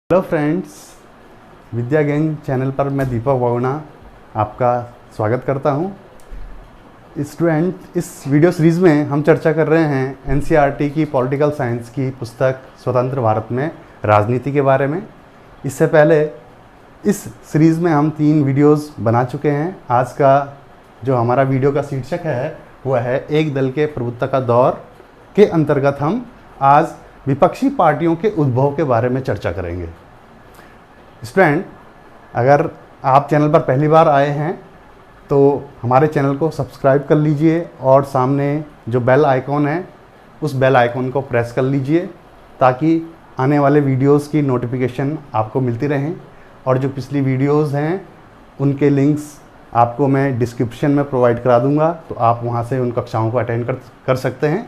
Hello friends, विद्या gang channel पर मैं दीपक वावना आपका स्वागत करता हूं। स्टूडेंट, इस वीडियो सीरीज़ में हम चर्चा कर रहे हैं एनसीईआरटी की पॉलिटिकल साइंस की पुस्तक स्वतंत्र भारत में राजनीति के बारे में। इससे पहले इस सीरीज़ में हम 3 वीडियोस बना चुके हैं। आज का जो हमारा वीडियो का शीर्षक है वह है एक दल के प्रभुत्व का दौर। के अंतर्गत हम आज विपक्षी पार्टियों के उद्भव के बारे में चर्चा करेंगे। स्टूडेंट, अगर आप चैनल पर पहली बार आए हैं तो हमारे चैनल को सब्सक्राइब कर लीजिए और सामने जो बेल आइकॉन है उस बेल आइकॉन को प्रेस कर लीजिए ताकि आने वाले वीडियोस की नोटिफिकेशन आपको मिलती रहें। और जो पिछली वीडियोस हैं उनके लिंक्स आपको मैं डिस्क्रिप्शन में प्रोवाइड करा दूंगा, तो आप वहां से उन कक्षाओं को अटेंड कर सकते हैं।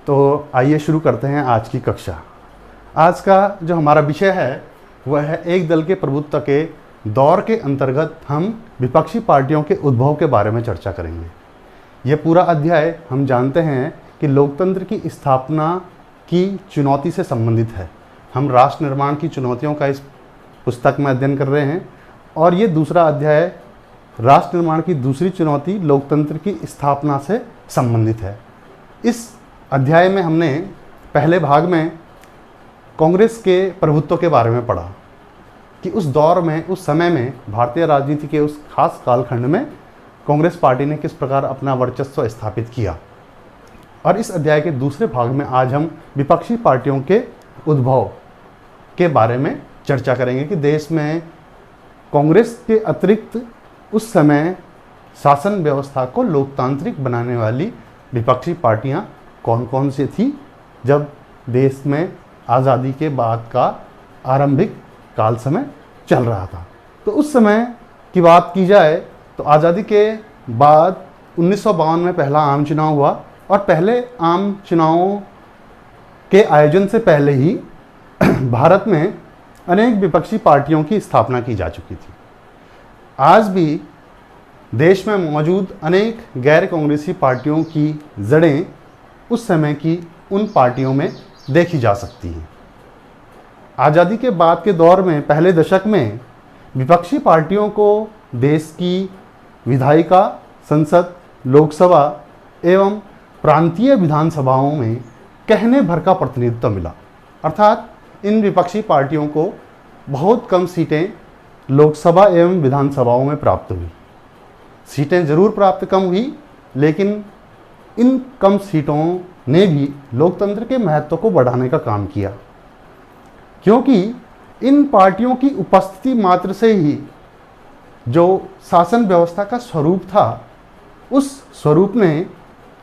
तो आइए शुरू करते हैं आज की कक्षा। आज का जो हमारा विषय है वह है एक दल के प्रभुत्व के दौर के अंतर्गत हम विपक्षी पार्टियों के उद्भव के बारे में चर्चा करेंगे। यह पूरा अध्याय हम जानते हैं कि लोकतंत्र की स्थापना की चुनौती से संबंधित है। हम राष्ट्र निर्माण की चुनौतियों का इस पुस्तक में अध्ययन कर रहे हैं और ये दूसरा अध्याय राष्ट्र निर्माण की दूसरी चुनौती लोकतंत्र की स्थापना से संबंधित है। इस अध्याय में हमने पहले भाग में कांग्रेस के प्रभुत्व के बारे में पढ़ा कि उस दौर में, उस समय में भारतीय राजनीति के उस खास कालखंड में कांग्रेस पार्टी ने किस प्रकार अपना वर्चस्व स्थापित किया। और इस अध्याय के दूसरे भाग में आज हम विपक्षी पार्टियों के उद्भव के बारे में चर्चा करेंगे कि देश में कांग्रेस के अतिरिक्त उस समय शासन व्यवस्था को लोकतांत्रिक बनाने वाली विपक्षी पार्टियां कौन कौन सी थी जब देश में आज़ादी के बाद का आरंभिक काल समय चल रहा था। तो उस समय की बात की जाए तो आज़ादी के बाद 1952 में पहला आम चुनाव हुआ और पहले आम चुनावों के आयोजन से पहले ही भारत में अनेक विपक्षी पार्टियों की स्थापना की जा चुकी थी। आज भी देश में मौजूद अनेक गैर कांग्रेसी पार्टियों की जड़ें उस समय की उन पार्टियों में देखी जा सकती हैं। आज़ादी के बाद के दौर में पहले दशक में विपक्षी पार्टियों को देश की विधायिका, संसद, लोकसभा एवं प्रांतीय विधानसभाओं में कहने भर का प्रतिनिधित्व मिला। अर्थात इन विपक्षी पार्टियों को बहुत कम सीटें लोकसभा एवं विधानसभाओं में प्राप्त हुई। सीटें जरूर प्राप्त कम हुई, लेकिन इन कम सीटों ने भी लोकतंत्र के महत्व को बढ़ाने का काम किया, क्योंकि इन पार्टियों की उपस्थिति मात्र से ही जो शासन व्यवस्था का स्वरूप था उस स्वरूप ने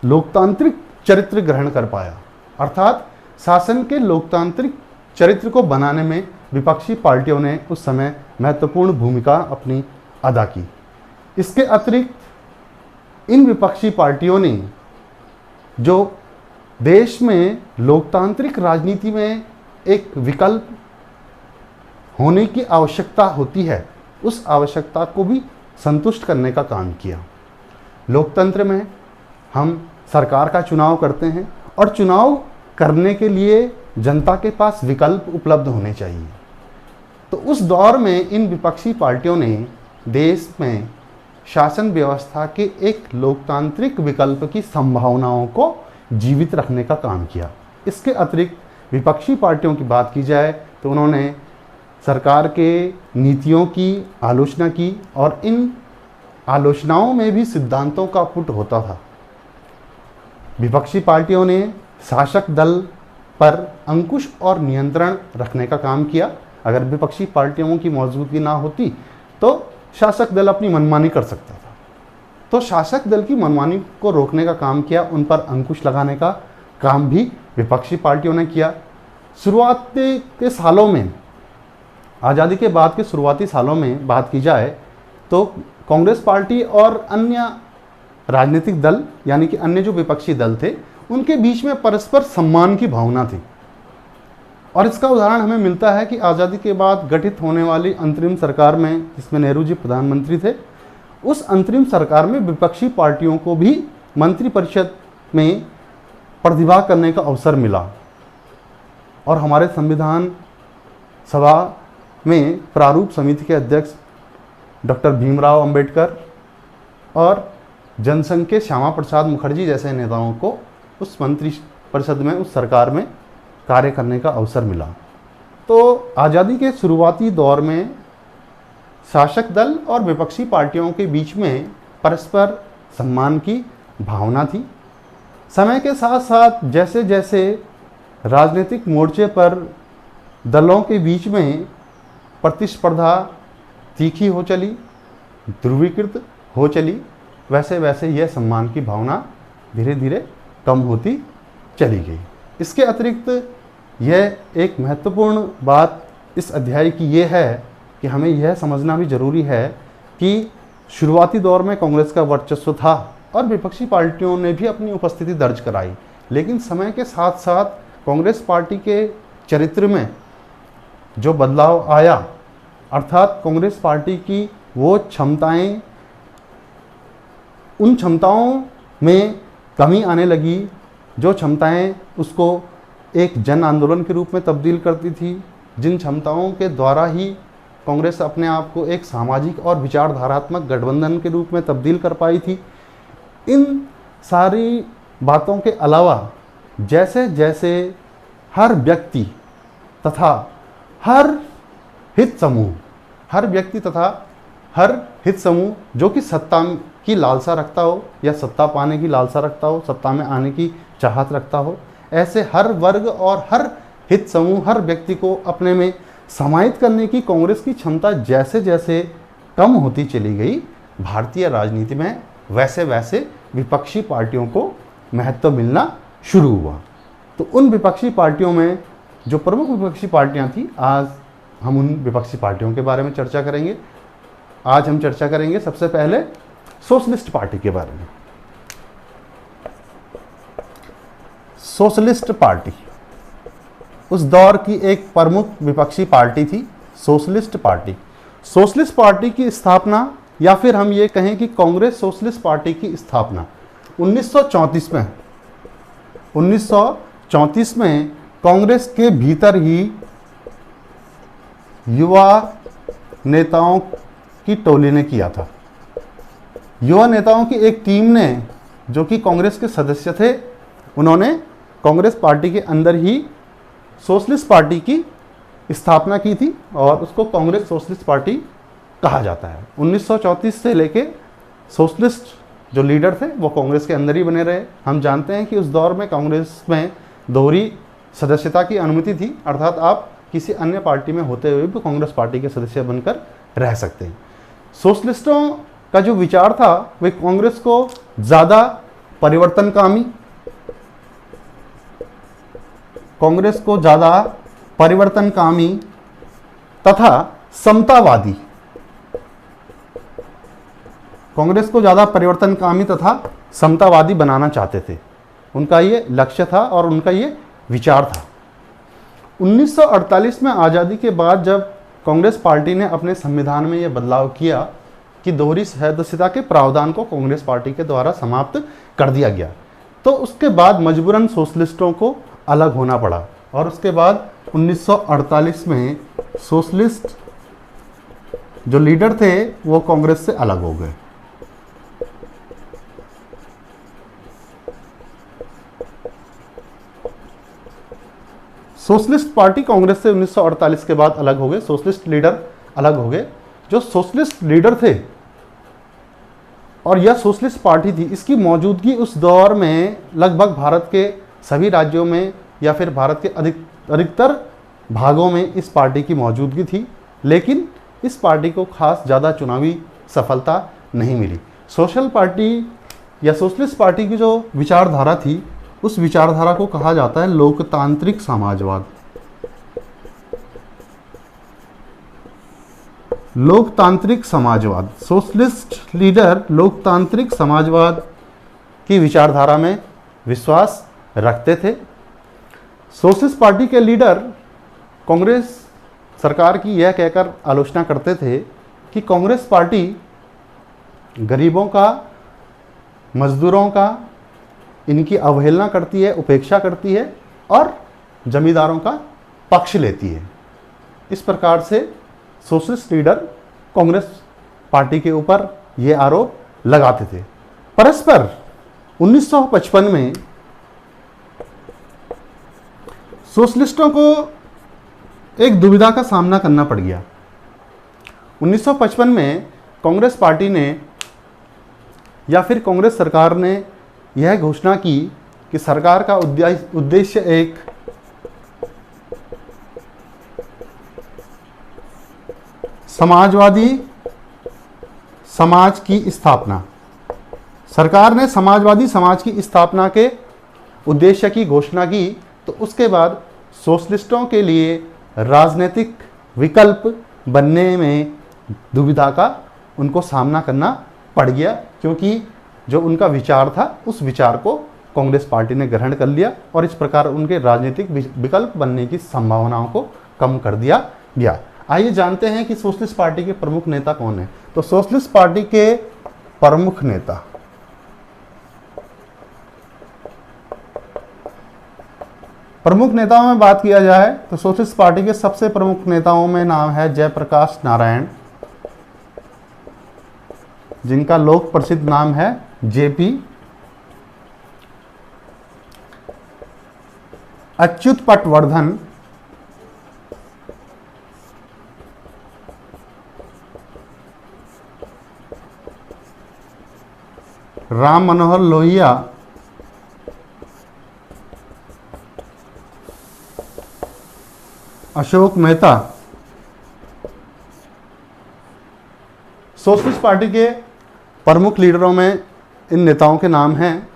लोकतांत्रिक चरित्र ग्रहण कर पाया। अर्थात शासन के लोकतांत्रिक चरित्र को बनाने में विपक्षी पार्टियों ने उस समय महत्वपूर्ण भूमिका अपनी अदा की। इसके अतिरिक्त इन विपक्षी पार्टियों ने जो देश में लोकतांत्रिक राजनीति में एक विकल्प होने की आवश्यकता होती है, उस आवश्यकता को भी संतुष्ट करने का काम किया। लोकतंत्र में हम सरकार का चुनाव करते हैं और चुनाव करने के लिए जनता के पास विकल्प उपलब्ध होने चाहिए। तो उस दौर में इन विपक्षी पार्टियों ने देश में शासन व्यवस्था के एक लोकतांत्रिक विकल्प की संभावनाओं को जीवित रखने का काम किया। इसके अतिरिक्त विपक्षी पार्टियों की बात की जाए तो उन्होंने सरकार के नीतियों की आलोचना की और इन आलोचनाओं में भी सिद्धांतों का पुट होता था। विपक्षी पार्टियों ने शासक दल पर अंकुश और नियंत्रण रखने का काम किया। अगर विपक्षी पार्टियों की मौजूदगी ना होती तो शासक दल अपनी मनमानी कर सकता था। तो शासक दल की मनमानी को रोकने का काम किया, उन पर अंकुश लगाने का काम भी विपक्षी पार्टियों ने किया। शुरुआती के सालों में, आज़ादी के बाद के शुरुआती सालों में बात की जाए तो कांग्रेस पार्टी और अन्य राजनीतिक दल यानी कि अन्य जो विपक्षी दल थे उनके बीच में परस्पर सम्मान की भावना थी। और इसका उदाहरण हमें मिलता है कि आज़ादी के बाद गठित होने वाली अंतरिम सरकार में, जिसमें नेहरू जी प्रधानमंत्री थे, उस अंतरिम सरकार में विपक्षी पार्टियों को भी मंत्रिपरिषद में प्रतिभाग करने का अवसर मिला। और हमारे संविधान सभा में प्रारूप समिति के अध्यक्ष डॉक्टर भीमराव अंबेडकर और जनसंघ के श्यामा प्रसाद मुखर्जी जैसे नेताओं को उस मंत्री परिषद में, उस सरकार में कार्य करने का अवसर मिला। तो आज़ादी के शुरुआती दौर में शासक दल और विपक्षी पार्टियों के बीच में परस्पर सम्मान की भावना थी। समय के साथ साथ जैसे जैसे राजनीतिक मोर्चे पर दलों के बीच में प्रतिस्पर्धा तीखी हो चली, ध्रुवीकृत हो चली, वैसे वैसे यह सम्मान की भावना धीरे धीरे कम होती चली गई। इसके अतिरिक्त यह एक महत्वपूर्ण बात इस अध्याय की ये है कि हमें यह समझना भी ज़रूरी है कि शुरुआती दौर में कांग्रेस का वर्चस्व था और विपक्षी पार्टियों ने भी अपनी उपस्थिति दर्ज कराई, लेकिन समय के साथ साथ कांग्रेस पार्टी के चरित्र में जो बदलाव आया, अर्थात कांग्रेस पार्टी की वो क्षमताएं, उन क्षमताओं में कमी आने लगी जो क्षमताएं उसको एक जन आंदोलन के रूप में तब्दील करती थी, जिन क्षमताओं के द्वारा ही कांग्रेस अपने आप को एक सामाजिक और विचारधारात्मक गठबंधन के रूप में तब्दील कर पाई थी। इन सारी बातों के अलावा जैसे जैसे हर व्यक्ति तथा हर हित समूह जो कि सत्ता की लालसा रखता हो या सत्ता पाने की लालसा रखता हो, सत्ता में आने की चाहत रखता हो, ऐसे हर वर्ग और हर हित समूह, हर व्यक्ति को अपने में समाहित करने की कांग्रेस की क्षमता जैसे जैसे कम होती चली गई, भारतीय राजनीति में वैसे वैसे विपक्षी पार्टियों को महत्व मिलना शुरू हुआ। तो उन विपक्षी पार्टियों में जो प्रमुख विपक्षी पार्टियां थी, आज हम उन विपक्षी पार्टियों के बारे में चर्चा करेंगे। आज हम चर्चा करेंगे सबसे पहले सोशलिस्ट पार्टी के बारे में। सोशलिस्ट पार्टी उस दौर की एक प्रमुख विपक्षी पार्टी थी, सोशलिस्ट पार्टी। सोशलिस्ट पार्टी की स्थापना, या फिर हम ये कहें कि कांग्रेस सोशलिस्ट पार्टी की स्थापना 1934 में कांग्रेस के भीतर ही युवा नेताओं की टोली ने किया था। युवा नेताओं की एक टीम ने, जो कि कांग्रेस के सदस्य थे, उन्होंने कांग्रेस पार्टी के अंदर ही सोशलिस्ट पार्टी की स्थापना की थी और उसको कांग्रेस सोशलिस्ट पार्टी कहा जाता है। 1934 से लेके सोशलिस्ट जो लीडर थे वो कांग्रेस के अंदर ही बने रहे। हम जानते हैं कि उस दौर में कांग्रेस में दोहरी सदस्यता की अनुमति थी, अर्थात आप किसी अन्य पार्टी में होते हुए भी कांग्रेस पार्टी के सदस्य बनकर रह सकते हैं। सोशलिस्टों का जो विचार था वह कांग्रेस को ज़्यादा परिवर्तनकामी तथा समतावादी बनाना चाहते थे। उनका ये लक्ष्य था और उनका ये विचार था। 1948 में आज़ादी के बाद जब कांग्रेस पार्टी ने अपने संविधान में ये बदलाव किया कि दोहरी सदस्यता के प्रावधान को कांग्रेस पार्टी के द्वारा समाप्त कर दिया गया, तो उसके बाद मजबूरन सोशलिस्टों को अलग होना पड़ा और उसके बाद 1948 में सोशलिस्ट जो लीडर थे वो कांग्रेस से अलग हो गए। सोशलिस्ट पार्टी कांग्रेस से 1948 के बाद अलग हो गए, सोशलिस्ट लीडर अलग हो गए। जो सोशलिस्ट लीडर थे और यह सोशलिस्ट पार्टी थी, इसकी मौजूदगी उस दौर में लगभग भारत के सभी राज्यों में या फिर भारत के अधिकतर भागों में इस पार्टी की मौजूदगी थी, लेकिन इस पार्टी को खास ज़्यादा चुनावी सफलता नहीं मिली। सोशल पार्टी या सोशलिस्ट पार्टी की जो विचारधारा थी, उस विचारधारा को कहा जाता है लोकतांत्रिक समाजवाद। लोकतांत्रिक समाजवाद, सोशलिस्ट लीडर लोकतांत्रिक समाजवाद की विचारधारा में विश्वास रखते थे। सोशलिस्ट पार्टी के लीडर कांग्रेस सरकार की यह कहकर आलोचना करते थे कि कांग्रेस पार्टी गरीबों का, मजदूरों का, इनकी अवहेलना करती है, उपेक्षा करती है और जमींदारों का पक्ष लेती है। इस प्रकार से सोशलिस्ट लीडर कांग्रेस पार्टी के ऊपर ये आरोप लगाते थे। परस्पर 1955 में सोशलिस्टों को एक दुविधा का सामना करना पड़ गया। 1955 में कांग्रेस पार्टी ने या फिर कांग्रेस सरकार ने यह घोषणा की कि सरकार का उद्देश्य एक समाजवादी समाज की स्थापना। सरकार ने समाजवादी समाज की स्थापना के उद्देश्य की घोषणा की, तो उसके बाद सोशलिस्टों के लिए राजनीतिक विकल्प बनने में दुविधा का उनको सामना करना पड़ गया, क्योंकि जो उनका विचार था उस विचार को कांग्रेस पार्टी ने ग्रहण कर लिया और इस प्रकार उनके राजनीतिक विकल्प बनने की संभावनाओं को कम कर दिया गया। आइए जानते हैं कि सोशलिस्ट पार्टी के प्रमुख नेता कौन है। तो सोशलिस्ट पार्टी के प्रमुख नेताओं में बात किया जाए तो सोशलिस्ट पार्टी के सबसे प्रमुख नेताओं में नाम है जयप्रकाश नारायण, जिनका लोक प्रसिद्ध नाम है JP, Achyut Patwardhan, Ram Manohar Lohia, Ashok Mehta. Socialist party के प्रमुख लीडरों में इन नेताओं के नाम हैं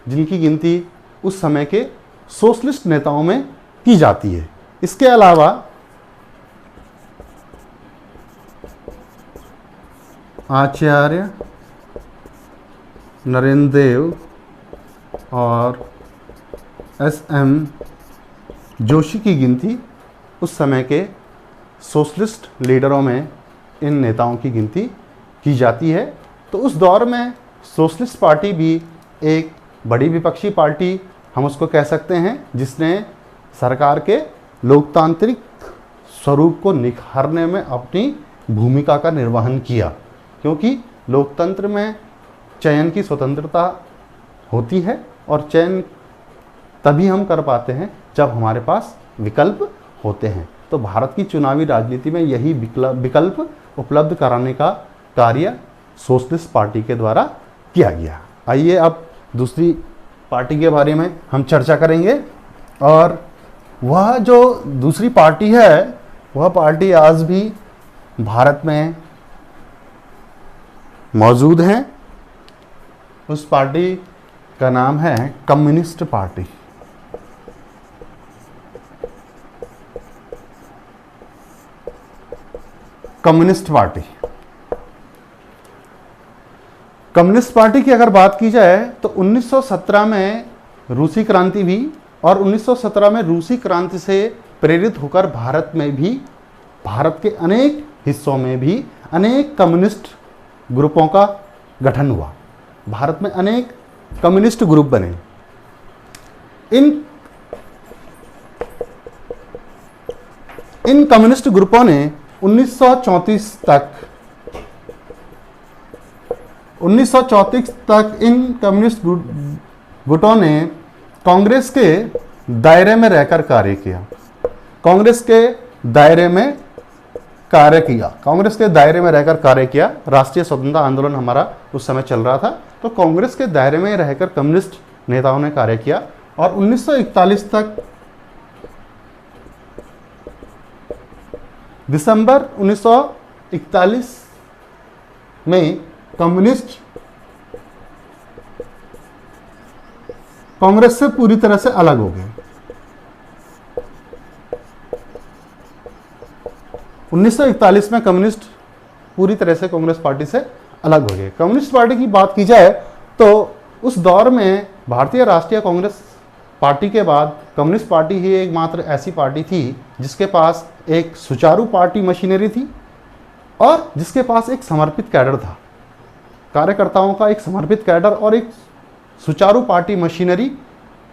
जिनकी गिनती उस समय के सोशलिस्ट नेताओं में की जाती है। इसके अलावा आचार्य नरेंद्र देव और एस.एम. जोशी की गिनती उस समय के सोशलिस्ट लीडरों में इन नेताओं की गिनती की जाती है। तो उस दौर में सोशलिस्ट पार्टी भी एक बड़ी विपक्षी पार्टी हम उसको कह सकते हैं, जिसने सरकार के लोकतांत्रिक स्वरूप को निखारने में अपनी भूमिका का निर्वहन किया, क्योंकि लोकतंत्र में चयन की स्वतंत्रता होती है और चयन तभी हम कर पाते हैं जब हमारे पास विकल्प होते हैं। तो भारत की चुनावी राजनीति में यही विकल्प उपलब्ध कराने का कार्य सोशलिस्ट पार्टी के द्वारा किया गया। आइए अब दूसरी पार्टी के बारे में हम चर्चा करेंगे, और वह जो दूसरी पार्टी है वह पार्टी आज भी भारत में मौजूद है। उस पार्टी का नाम है कम्युनिस्ट पार्टी। कम्युनिस्ट पार्टी की अगर बात की जाए तो 1917 में रूसी क्रांति हुई, और 1917 में रूसी क्रांति से प्रेरित होकर भारत के अनेक हिस्सों में भी अनेक कम्युनिस्ट ग्रुपों का गठन हुआ। भारत में अनेक कम्युनिस्ट ग्रुप बने। इन कम्युनिस्ट ग्रुपों ने 1934 तक इन कम्युनिस्ट गुटों ने कांग्रेस के दायरे में रहकर कार्य किया। कांग्रेस के दायरे में रहकर कार्य किया। राष्ट्रीय स्वतंत्रता आंदोलन हमारा उस समय चल रहा था, तो कांग्रेस के दायरे में रहकर कम्युनिस्ट नेताओं ने कार्य किया। और 1941 तक, दिसंबर 1941 में कम्युनिस्ट कांग्रेस से पूरी तरह से अलग हो गए। 1941 में कम्युनिस्ट पूरी तरह से कांग्रेस पार्टी से अलग हो गए। कम्युनिस्ट पार्टी की बात की जाए तो उस दौर में भारतीय राष्ट्रीय कांग्रेस पार्टी के बाद कम्युनिस्ट पार्टी ही एकमात्र ऐसी पार्टी थी जिसके पास एक सुचारू पार्टी मशीनरी थी और जिसके पास एक समर्पित कैडर था। कार्यकर्ताओं का एक समर्पित कैडर और एक सुचारू पार्टी मशीनरी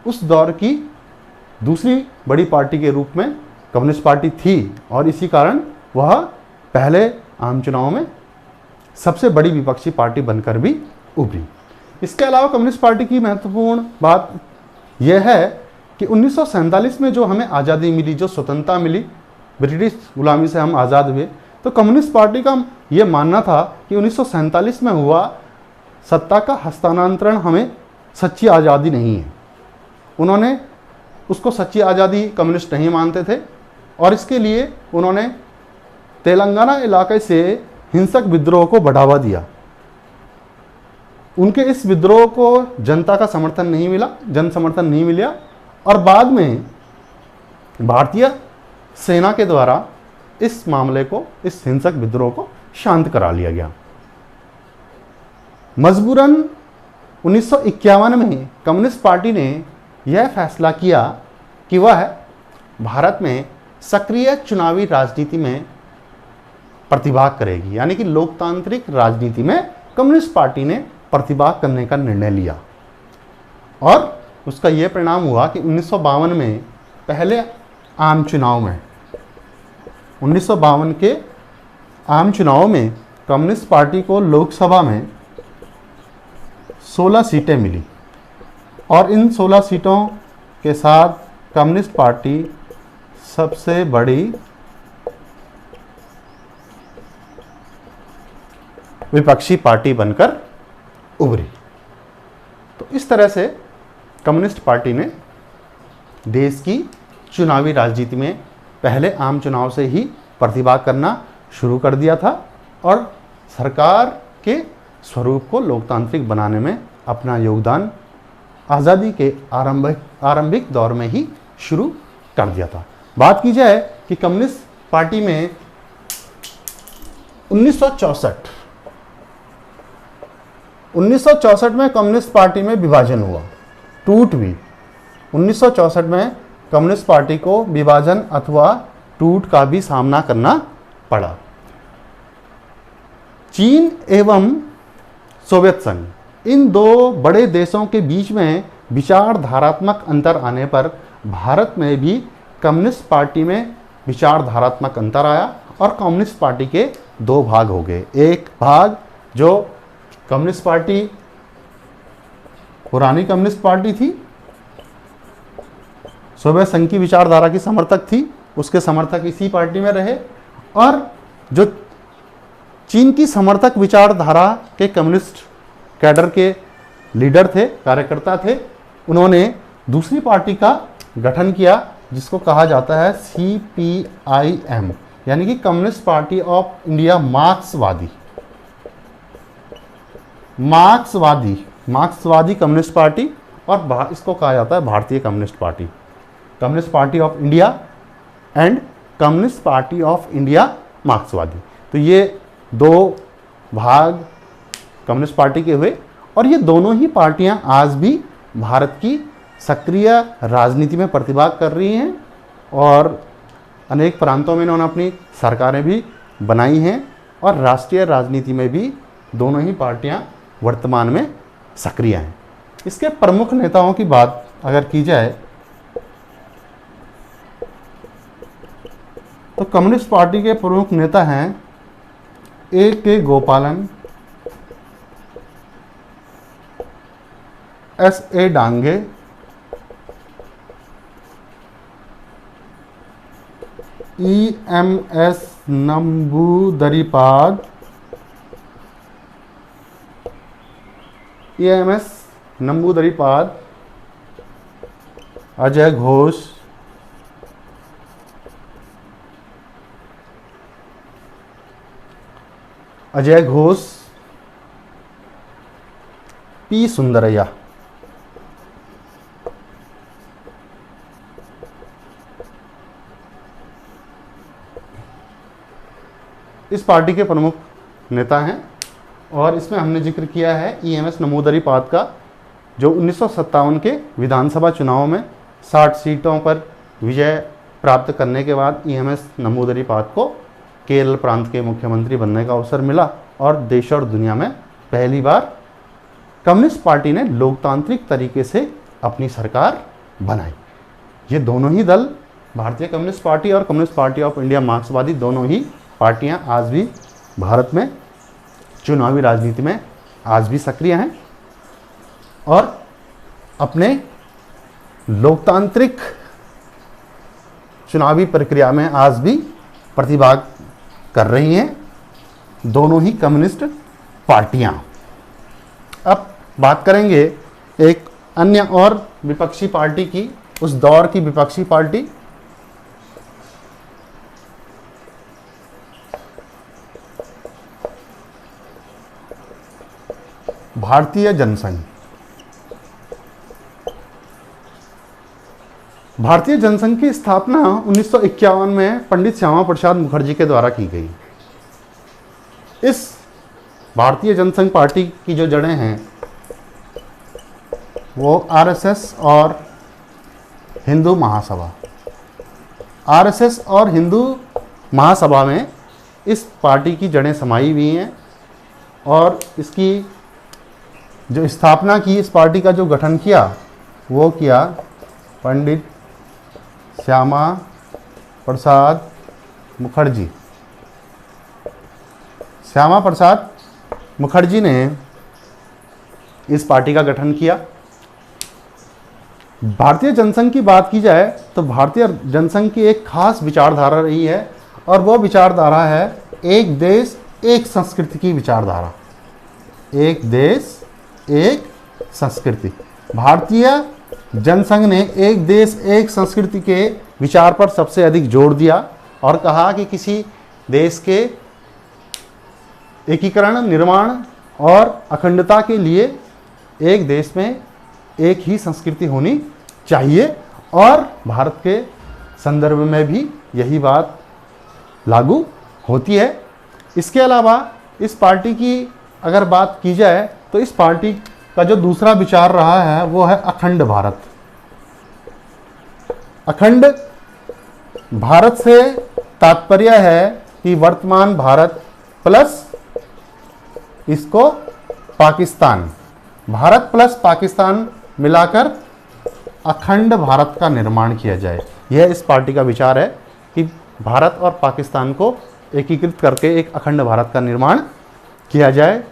उस दौर की दूसरी बड़ी पार्टी के रूप में कम्युनिस्ट पार्टी थी और इसी कारण वह पहले आम चुनाव में सबसे बड़ी विपक्षी पार्टी बनकर भी उभरी। इसके अलावा कम्युनिस्ट पार्टी की महत्वपूर्ण बात यह है कि 1947 में जो हमें आज़ादी मिली, जो स्वतंत्रता मिली, ब्रिटिश गुलामी से हम आज़ाद हुए, तो कम्युनिस्ट पार्टी का ये मानना था कि 1947 में हुआ सत्ता का हस्तांतरण हमें सच्ची आज़ादी नहीं है। उन्होंने उसको सच्ची आज़ादी कम्युनिस्ट नहीं मानते थे और इसके लिए उन्होंने तेलंगाना इलाके से हिंसक विद्रोह को बढ़ावा दिया। उनके इस विद्रोह को जनता का समर्थन नहीं मिला, जन समर्थन नहीं मिला और बाद में भारतीय सेना के द्वारा इस मामले को, इस हिंसक विद्रोह को शांत करा लिया गया। मजबूरन 1951 में कम्युनिस्ट पार्टी ने यह फैसला किया कि वह भारत में सक्रिय चुनावी राजनीति में प्रतिभाग करेगी, यानी कि लोकतांत्रिक राजनीति में कम्युनिस्ट पार्टी ने प्रतिभाग करने का निर्णय लिया और उसका यह परिणाम हुआ कि 1952 में पहले आम चुनाव में, 1952 के आम चुनाव में कम्युनिस्ट पार्टी को लोकसभा में 16 सीटें मिली और इन 16 सीटों के साथ कम्युनिस्ट पार्टी सबसे बड़ी विपक्षी पार्टी बनकर उभरी। तो इस तरह से कम्युनिस्ट पार्टी ने देश की चुनावी राजनीति में पहले आम चुनाव से ही प्रतिभाग करना शुरू कर दिया था और सरकार के स्वरूप को लोकतांत्रिक बनाने में अपना योगदान आज़ादी के आरंभिक दौर में ही शुरू कर दिया था। बात की जाए कि कम्युनिस्ट पार्टी में 1964 में कम्युनिस्ट पार्टी में विभाजन हुआ, टूट हुई। 1964 में कम्युनिस्ट पार्टी को विभाजन अथवा टूट का भी सामना करना पड़ा। चीन एवं सोवियत संघ, इन दो बड़े देशों के बीच में विचारधारात्मक अंतर आने पर भारत में भी कम्युनिस्ट पार्टी में विचारधारात्मक अंतर आया और कम्युनिस्ट पार्टी के दो भाग हो गए। एक भाग जो कम्युनिस्ट पार्टी, पुरानी कम्युनिस्ट पार्टी थी, सोवियत संघ की विचारधारा की समर्थक थी, उसके समर्थक इसी पार्टी में रहे और जो चीन की समर्थक विचारधारा के कम्युनिस्ट कैडर के लीडर थे, कार्यकर्ता थे, उन्होंने दूसरी पार्टी का गठन किया जिसको कहा जाता है CPIM, यानी कि कम्युनिस्ट पार्टी ऑफ इंडिया मार्क्सवादी कम्युनिस्ट पार्टी, और इसको कहा जाता है भारतीय communist party, communist party of India and communist party of India मार्क्सवादी। तो ये दो भाग कम्युनिस्ट पार्टी के हुए और ये दोनों ही पार्टियां आज भी भारत की सक्रिय राजनीति में प्रतिभाग कर रही हैं और अनेक प्रांतों में इन्होंने अपनी सरकारें भी बनाई हैं और राष्ट्रीय राजनीति में भी दोनों ही पार्टियां वर्तमान में सक्रिय हैं। इसके प्रमुख नेताओं की बात अगर की जाए तो कम्युनिस्ट पार्टी के प्रमुख नेता हैं A.K. गोपालन, S.A. Dange, E.M.S. Namboodiripad, Ajay Ghosh, P. Sundarayya. इस पार्टी के प्रमुख नेता हैं और इसमें हमने जिक्र किया है E.M.S. नंबूदरीपाद का, जो 1957 के विधानसभा चुनाव में 60 सीटों पर विजय प्राप्त करने के बाद E.M.S. नंबूदरीपाद को केरल प्रांत के मुख्यमंत्री बनने का अवसर मिला और देश और दुनिया में पहली बार कम्युनिस्ट पार्टी ने लोकतांत्रिक तरीके से अपनी सरकार बनाई। ये दोनों ही दल भारतीय कम्युनिस्ट पार्टी और कम्युनिस्ट पार्टी ऑफ इंडिया मार्क्सवादी दोनों ही पार्टियां आज भी भारत में चुनावी राजनीति में आज भी सक्रिय हैं और अपने लोकतांत्रिक चुनावी प्रक्रिया में आज भी प्रतिभाग कर रही हैं दोनों ही कम्युनिस्ट पार्टियां। अब बात करेंगे एक अन्य और विपक्षी पार्टी की, उस दौर की विपक्षी पार्टी भारतीय जनसंघ। भारतीय जनसंघ की स्थापना 1951 में पंडित श्यामा प्रसाद मुखर्जी के द्वारा की गई। इस भारतीय जनसंघ पार्टी की जो जड़ें हैं वो आरएसएस और हिंदू महासभा, आरएसएस और हिंदू महासभा में इस पार्टी की जड़ें समाई हुई हैं और इसकी जो स्थापना की, इस पार्टी का जो गठन किया वो किया पंडित श्यामा प्रसाद मुखर्जी। श्यामा प्रसाद मुखर्जी ने इस पार्टी का गठन किया। भारतीय जनसंघ की बात की जाए तो भारतीय जनसंघ की एक खास विचारधारा रही है और वो विचारधारा है एक देश एक संस्कृति की विचारधारा। एक देश एक संस्कृति। भारतीय जनसंघ ने एक देश एक संस्कृति के विचार पर सबसे अधिक जोर दिया और कहा कि किसी देश के एकीकरण, निर्माण और अखंडता के लिए एक देश में एक ही संस्कृति होनी चाहिए और भारत के संदर्भ में भी यही बात लागू होती है। इसके अलावा इस पार्टी की अगर बात की जाए तो इस पार्टी का जो दूसरा विचार रहा है वो है अखंड भारत। अखंड भारत से तात्पर्य है कि वर्तमान भारत प्लस इसको पाकिस्तान, भारत प्लस पाकिस्तान मिलाकर अखंड भारत का निर्माण किया जाए। यह इस पार्टी का विचार है कि भारत और पाकिस्तान को एकीकृत करके एक अखंड भारत का निर्माण किया जाए।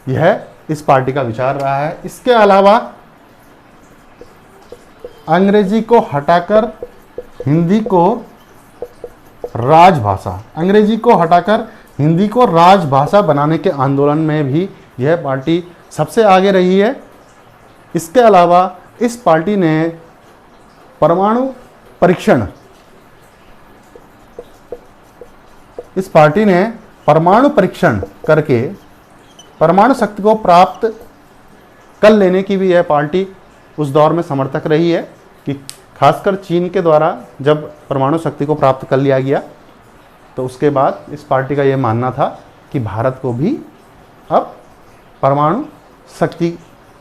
यह इस पार्टी का विचार रहा है। इसके अलावा अंग्रेजी को हटाकर हिंदी को राजभाषा, अंग्रेजी को हटाकर हिंदी को राजभाषा बनाने के आंदोलन में भी यह पार्टी सबसे आगे रही है। इसके अलावा इस पार्टी ने परमाणु परीक्षण, इस पार्टी ने परमाणु परीक्षण करके परमाणु शक्ति को प्राप्त कर लेने की भी यह पार्टी उस दौर में समर्थक रही है कि खासकर चीन के द्वारा जब परमाणु शक्ति को प्राप्त कर लिया गया तो उसके बाद इस पार्टी का यह मानना था कि भारत को भी अब परमाणु शक्ति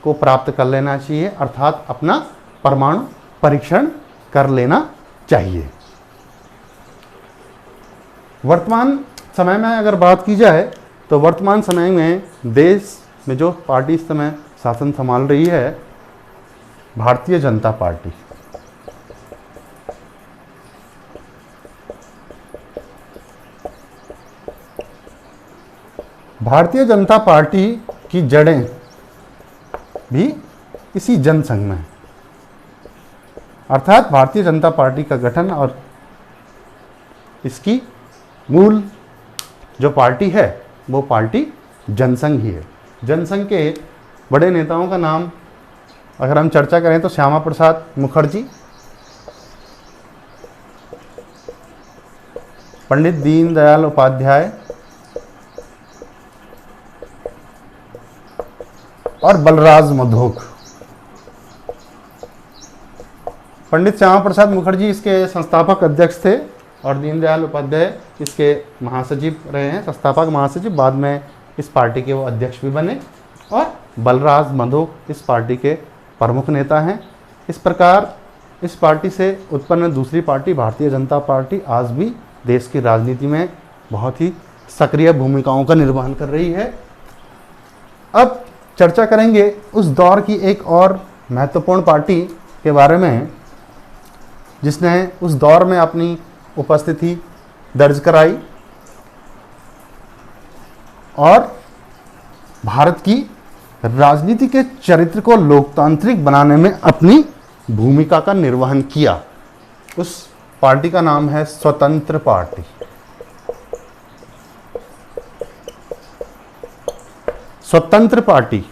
को प्राप्त कर लेना चाहिए, अर्थात अपना परमाणु परीक्षण कर लेना चाहिए। वर्तमान समय में अगर बात की जाए तो वर्तमान समय में देश में जो पार्टी इस समय शासन संभाल रही है भारतीय जनता पार्टी। भारतीय जनता पार्टी की जड़ें भी इसी जनसंघ में, अर्थात भारतीय जनता पार्टी का गठन और इसकी मूल जो पार्टी है वो पार्टी जनसंघ ही है। जनसंघ के बड़े नेताओं का नाम अगर हम चर्चा करें तो श्यामा प्रसाद मुखर्जी, पंडित दीनदयाल उपाध्याय और बलराज मधोक। पंडित श्यामा प्रसाद मुखर्जी इसके संस्थापक अध्यक्ष थे और दीनदयाल उपाध्याय इसके महासचिव रहे हैं, संस्थापक महासचिव। बाद में इस पार्टी के वो अध्यक्ष भी बने और बलराज मधोक इस पार्टी के प्रमुख नेता हैं। इस प्रकार इस पार्टी से उत्पन्न दूसरी पार्टी भारतीय जनता पार्टी आज भी देश की राजनीति में बहुत ही सक्रिय भूमिकाओं का निर्वहन कर रही है। अब चर्चा करेंगे उस दौर की एक और महत्वपूर्ण पार्टी के बारे में जिसने उस दौर में अपनी उपस्थिति दर्ज कराई और भारत की राजनीति के चरित्र को लोकतांत्रिक बनाने में अपनी भूमिका का निर्वहन किया। उस पार्टी का नाम है स्वतंत्र पार्टी। स्वतंत्र पार्टी,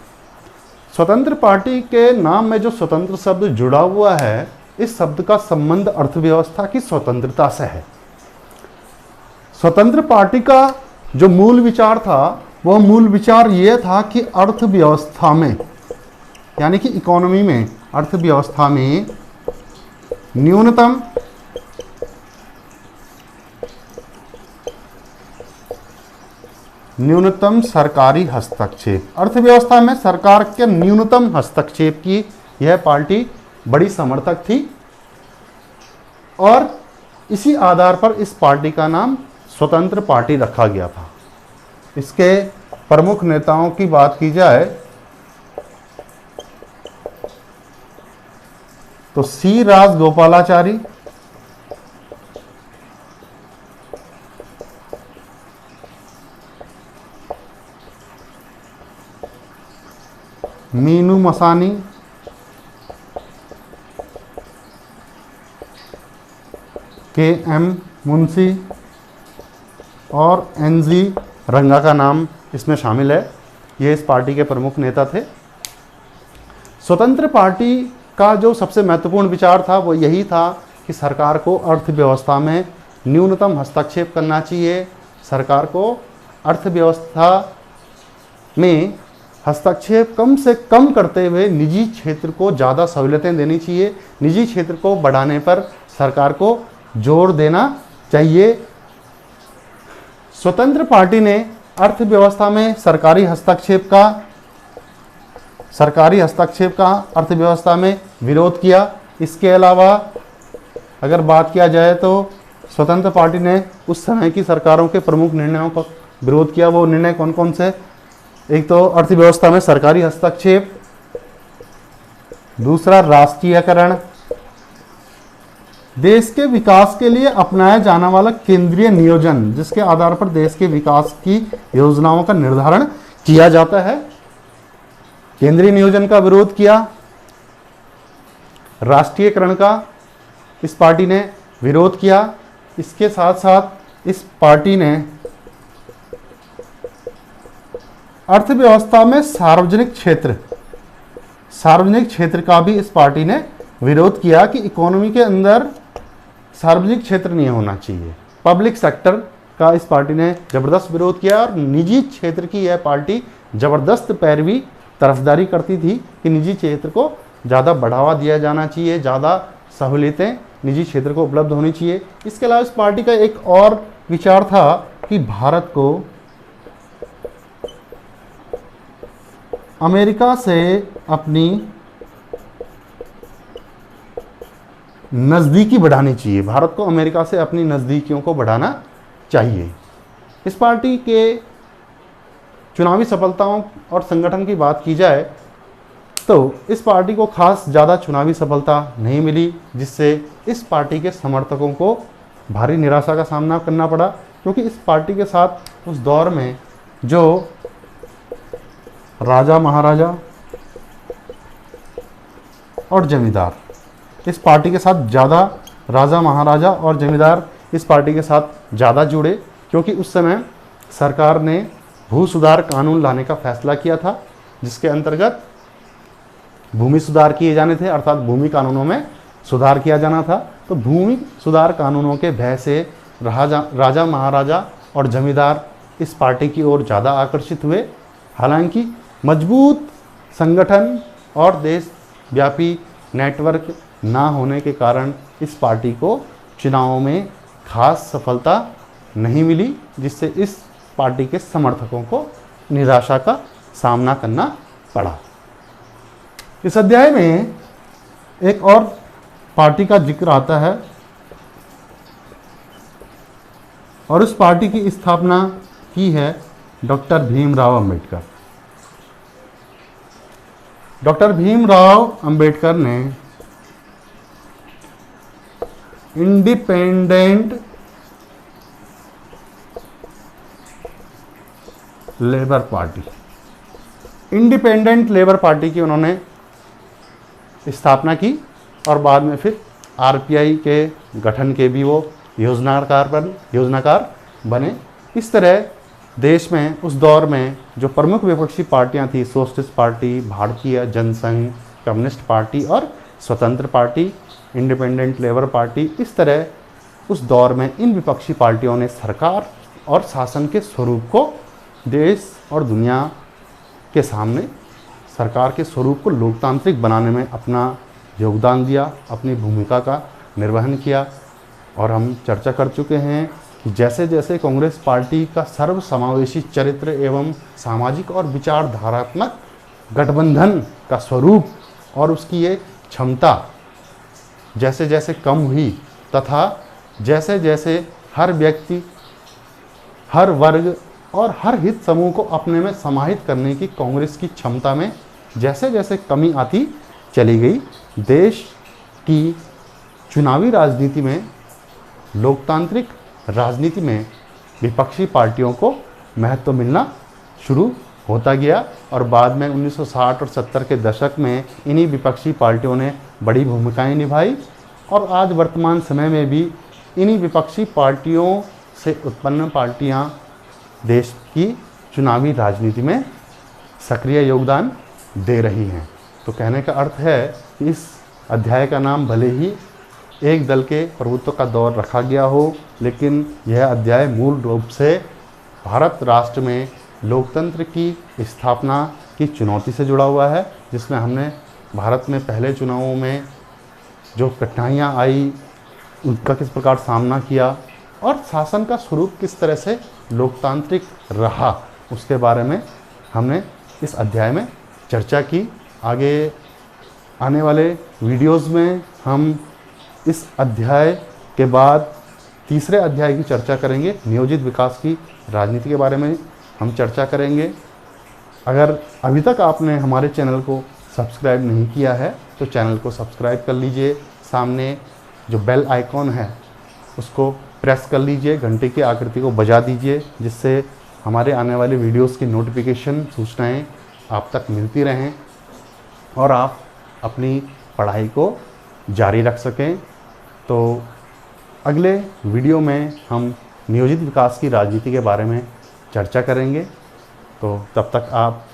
स्वतंत्र पार्टी के नाम में जो स्वतंत्र शब्द जुड़ा हुआ है, इस शब्द का संबंध अर्थव्यवस्था की स्वतंत्रता से है। स्वतंत्र पार्टी का जो मूल विचार था, वह मूल विचार यह था कि अर्थव्यवस्था में, यानी कि इकोनॉमी में, अर्थव्यवस्था में न्यूनतम सरकारी हस्तक्षेप, अर्थव्यवस्था में सरकार के न्यूनतम हस्तक्षेप की यह पार्टी बड़ी समर्थक थी और इसी आधार पर इस पार्टी का नाम स्वतंत्र पार्टी रखा गया था। इसके प्रमुख नेताओं की बात की जाए तो सी राजगोपालाचारी, मीनू मसानी, के एम मुंशी और एन जी रंगा का नाम इसमें शामिल है। ये इस पार्टी के प्रमुख नेता थे। स्वतंत्र पार्टी का जो सबसे महत्वपूर्ण विचार था वो यही था कि सरकार को अर्थव्यवस्था में न्यूनतम हस्तक्षेप करना चाहिए। सरकार को अर्थव्यवस्था में हस्तक्षेप कम से कम करते हुए निजी क्षेत्र को ज़्यादा सहूलियतें देनी चाहिए। निजी क्षेत्र को बढ़ाने पर सरकार को जोर देना चाहिए। स्वतंत्र पार्टी ने अर्थव्यवस्था में सरकारी हस्तक्षेप का अर्थव्यवस्था में विरोध किया। इसके अलावा अगर बात किया जाए तो स्वतंत्र पार्टी ने उस समय की सरकारों के प्रमुख निर्णयों का विरोध किया। वो निर्णय कौन कौन से? एक तो अर्थव्यवस्था में सरकारी हस्तक्षेप, दूसरा राष्ट्रीयकरण, देश के विकास के लिए अपनाया जाने वाला केंद्रीय नियोजन, जिसके आधार पर देश के विकास की योजनाओं का निर्धारण किया जाता है, केंद्रीय नियोजन का विरोध किया। राष्ट्रीयकरण का इस पार्टी ने विरोध किया। इसके साथ साथ इस पार्टी ने अर्थव्यवस्था में सार्वजनिक क्षेत्र का भी इस पार्टी ने विरोध किया कि इकोनॉमी के अंदर सार्वजनिक क्षेत्र नहीं होना चाहिए। पब्लिक सेक्टर का इस पार्टी ने जबरदस्त विरोध किया और निजी क्षेत्र की यह पार्टी जबरदस्त पैरवी तरफदारी करती थी कि निजी क्षेत्र को ज़्यादा बढ़ावा दिया जाना चाहिए, ज़्यादा सहूलियतें निजी क्षेत्र को उपलब्ध होनी चाहिए। इसके अलावा इस पार्टी का एक और विचार था कि भारत को अमेरिका से अपनी नज़दीकी बढ़ानी चाहिए। भारत को अमेरिका से अपनी नज़दीकियों को बढ़ाना चाहिए। इस पार्टी के चुनावी सफलताओं और संगठन की बात की जाए तो इस पार्टी को खास ज़्यादा चुनावी सफलता नहीं मिली, जिससे इस पार्टी के समर्थकों को भारी निराशा का सामना करना पड़ा, क्योंकि इस पार्टी के साथ उस दौर में जो राजा महाराजा और जमींदार, इस पार्टी के साथ ज़्यादा राजा महाराजा और जमींदार इस पार्टी के साथ ज़्यादा जुड़े, क्योंकि उस समय सरकार ने भू सुधार कानून लाने का फैसला किया था, जिसके अंतर्गत भूमि सुधार किए जाने थे, अर्थात भूमि कानूनों में सुधार किया जाना था। तो भूमि सुधार कानूनों के भय से राजा महाराजा और जमींदार इस पार्टी की ओर ज़्यादा आकर्षित हुए। हालांकि मजबूत संगठन और देशव्यापी नेटवर्क ना होने के कारण इस पार्टी को चुनावों में खास सफलता नहीं मिली, जिससे इस पार्टी के समर्थकों को निराशा का सामना करना पड़ा। इस अध्याय में एक और पार्टी का जिक्र आता है और उस पार्टी की स्थापना की है डॉक्टर भीमराव अंबेडकर। डॉक्टर भीमराव अंबेडकर ने independent labour party. Independent labour party की उन्होंने स्थापना की और बाद में फिर आरपीआई के गठन के भी वो योजनाकार बने। इस तरह देश में उस दौर में जो प्रमुख विपक्षी पार्टियां थी, सोशलिस्ट पार्टी, भारतीय जनसंघ, कम्युनिस्ट पार्टी और स्वतंत्र पार्टी, इंडिपेंडेंट लेबर पार्टी, इस तरह उस दौर में इन विपक्षी पार्टियों ने सरकार और शासन के स्वरूप को देश और दुनिया के सामने सरकार के स्वरूप को लोकतांत्रिक बनाने में अपना योगदान दिया, अपनी भूमिका का निर्वहन किया। और हम चर्चा कर चुके हैं कि जैसे जैसे कांग्रेस पार्टी का सर्वसमावेशी चरित्र एवं सामाजिक और विचारधारात्मक गठबंधन का स्वरूप और उसकी ये क्षमता जैसे जैसे कम हुई तथा जैसे जैसे हर व्यक्ति, हर वर्ग और हर हित समूह को अपने में समाहित करने की कांग्रेस की क्षमता में जैसे जैसे कमी आती चली गई, देश की चुनावी राजनीति में, लोकतांत्रिक राजनीति में विपक्षी पार्टियों को महत्व मिलना शुरू होता गया। और बाद में 1960 और 70 के दशक में इन्हीं विपक्षी पार्टियों ने बड़ी भूमिकाएं निभाई और आज वर्तमान समय में भी इन्हीं विपक्षी पार्टियों से उत्पन्न पार्टियां देश की चुनावी राजनीति में सक्रिय योगदान दे रही हैं। तो कहने का अर्थ है कि इस अध्याय का नाम भले ही एक दल के प्रभुत्व का दौर रखा गया हो, लेकिन यह अध्याय मूल रूप से भारत राष्ट्र में लोकतंत्र की स्थापना की चुनौती से जुड़ा हुआ है, जिसमें हमने भारत में पहले चुनावों में जो कठिनाइयाँ आई उनका किस प्रकार सामना किया और शासन का स्वरूप किस तरह से लोकतांत्रिक रहा, उसके बारे में हमने इस अध्याय में चर्चा की। आगे आने वाले वीडियोस में हम इस अध्याय के बाद तीसरे अध्याय की चर्चा करेंगे, नियोजित विकास की राजनीति के बारे में हम चर्चा करेंगे। अगर अभी तक आपने हमारे चैनल को सब्सक्राइब नहीं किया है तो चैनल को सब्सक्राइब कर लीजिए, सामने जो बेल आइकॉन है उसको प्रेस कर लीजिए, घंटे की आकृति को बजा दीजिए, जिससे हमारे आने वाले वीडियोस की नोटिफिकेशन सूचनाएं आप तक मिलती रहें और आप अपनी पढ़ाई को जारी रख सकें। तो अगले वीडियो में हम नियोजित विकास की राजनीति के बारे में चर्चा करेंगे। तो तब तक आप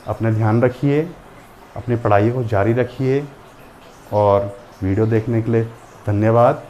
अपने ध्यान रखिए, अपनी पढ़ाई को जारी रखिए और वीडियो देखने के लिए धन्यवाद।